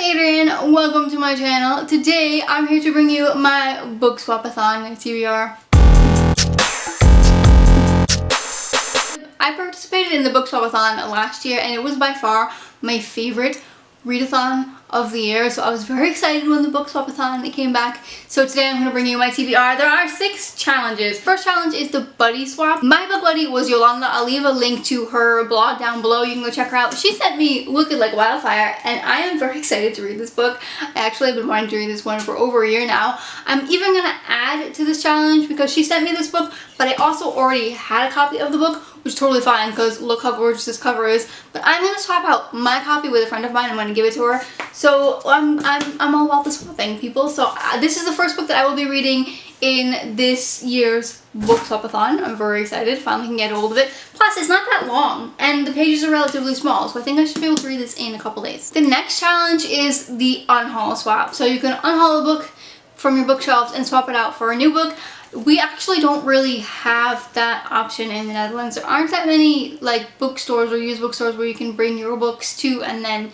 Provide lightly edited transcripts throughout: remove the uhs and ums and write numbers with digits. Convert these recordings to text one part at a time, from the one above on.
Adrian, welcome to my channel. Today I'm here to bring you my BookSwapAthon TBR. I participated in the BookSwapAthon last year and it was by far my favorite readathon of the year, so I was very excited when the BookSwapAthon came back. So today I'm going to bring you my TBR. There are 6 challenges. First challenge is the buddy swap. My book buddy was Yolande. I'll leave a link to her blog down below. You can go check her out. She sent me Wicked Like Wildfire and I am very excited to read this book. I actually have been wanting to read this one for over a year now. I'm even going to add to this challenge because she sent me this book, but I also already had a copy of the book, which is totally fine because look how gorgeous this cover is. But I'm going to swap out my copy with a friend of mine. I'm going to give it to her. So I'm all about the swapping, people. So this is the first book that I will be reading in this year's BookSwapAthon. I'm very excited. Finally can get a hold of it. Plus, it's not that long and the pages are relatively small, so I think I should be able to read this in a couple days. The next challenge is the unhaul swap. So you can unhaul a book from your bookshelves and swap it out for a new book. We actually don't really have that option in the Netherlands. There aren't that many like bookstores or used bookstores where you can bring your books to and then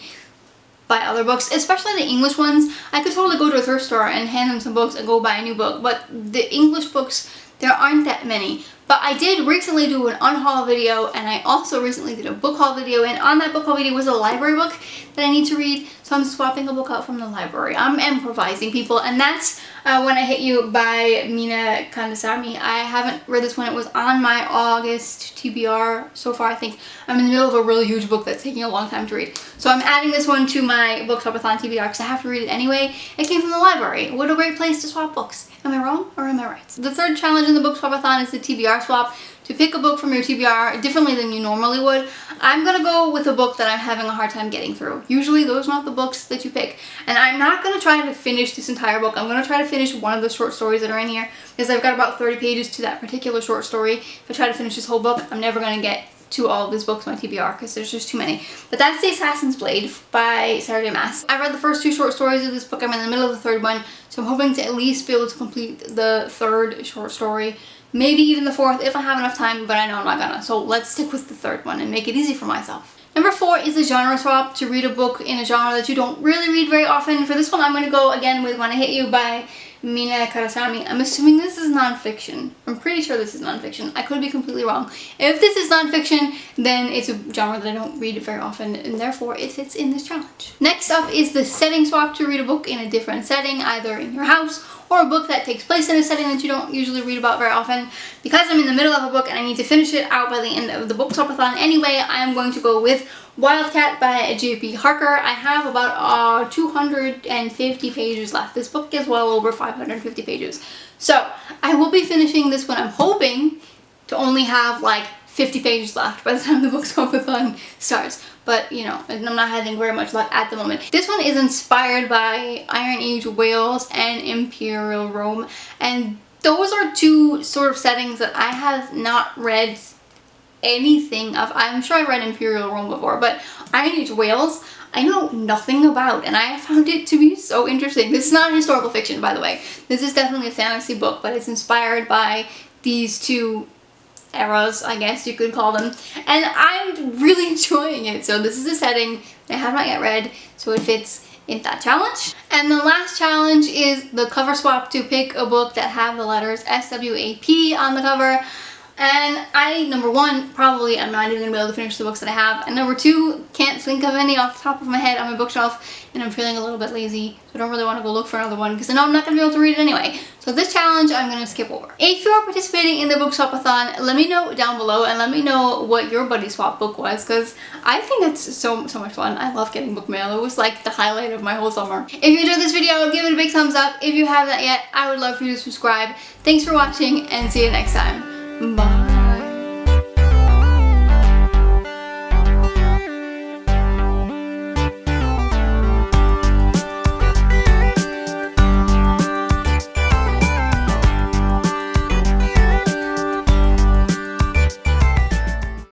buy other books, especially the English ones. I could totally go to a thrift store and hand them some books and go buy a new book, but the English books, there aren't that many. But I did recently do an unhaul video and I also recently did a book haul video, and on that book haul video was a library book that I need to read, so I'm swapping a book out from the library. I'm improvising, people, and that's When I Hit You by Mina Kandasamy. I haven't read this one. It was on my August TBR so far. I think I'm in the middle of a really huge book that's taking a long time to read. So I'm adding this one to my BookSwapAthon TBR because I have to read it anyway. It came from the library. What a great place to swap books. Am I wrong or am I right? The third challenge in the BookSwapAthon is the TBR swap. To pick a book from your TBR differently than you normally would. I'm gonna go with a book that I'm having a hard time getting through. Usually those are not the books that you pick. And I'm not gonna try to finish this entire book. I'm gonna try to finish one of the short stories that are in here because I've got about 30 pages to that particular short story. If I try to finish this whole book, I'm never gonna get to all of these books on my TBR because there's just too many. But that's The Assassin's Blade by Sarah J. Maas. I read the first 2 short stories of this book. I'm in the middle of the third one, so I'm hoping to at least be able to complete the third short story. Maybe even the fourth if I have enough time, but I know I'm not gonna. So let's stick with the third one and make it easy for myself. Number 4 is a genre swap, to read a book in a genre that you don't really read very often. For this one, I'm gonna go again with When I Hit You by Mina Kandasamy. I'm assuming this is nonfiction. I'm pretty sure this is nonfiction. I could be completely wrong. If this is nonfiction, then it's a genre that I don't read very often, and therefore it fits in this challenge. Next up is the setting swap, to read a book in a different setting, either in your house or a book that takes place in a setting that you don't usually read about very often. Because I'm in the middle of a book and I need to finish it out by the end of the BookSwapAthon anyway, I am going to go with Wildcat by J.P. Harker. I have about 250 pages left. This book is well over 550 pages. So I will be finishing this one. I'm hoping to only have like 50 pages left by the time the BookSwapAthon starts. But, you know, I'm not having very much luck at the moment. This one is inspired by Iron Age Wales and Imperial Rome. And those are 2 sort of settings that I have not read anything of. I'm sure I read Imperial Rome before, but Iron Age Wales, I know nothing about, and I found it to be so interesting. This is not historical fiction, by the way. This is definitely a fantasy book, but it's inspired by these 2 eras, I guess you could call them, and I'm really enjoying it. So this is a setting that I have not yet read, so it fits in that challenge. And the last challenge is the cover swap, to pick a book that have the letters SWAP on the cover. And I, number 1, probably I'm not even going to be able to finish the books that I have. And number 2, can't think of any off the top of my head on my bookshelf. And I'm feeling a little bit lazy, so I don't really want to go look for another one because I know I'm not going to be able to read it anyway. So this challenge I'm going to skip over. If you are participating in the BookSwapAthon, let me know down below and let me know what your buddy swap book was, because I think it's so much fun. I love getting book mail. It was like the highlight of my whole summer. If you enjoyed this video, give it a big thumbs up. If you haven't yet, I would love for you to subscribe. Thanks for watching and see you next time. Bye.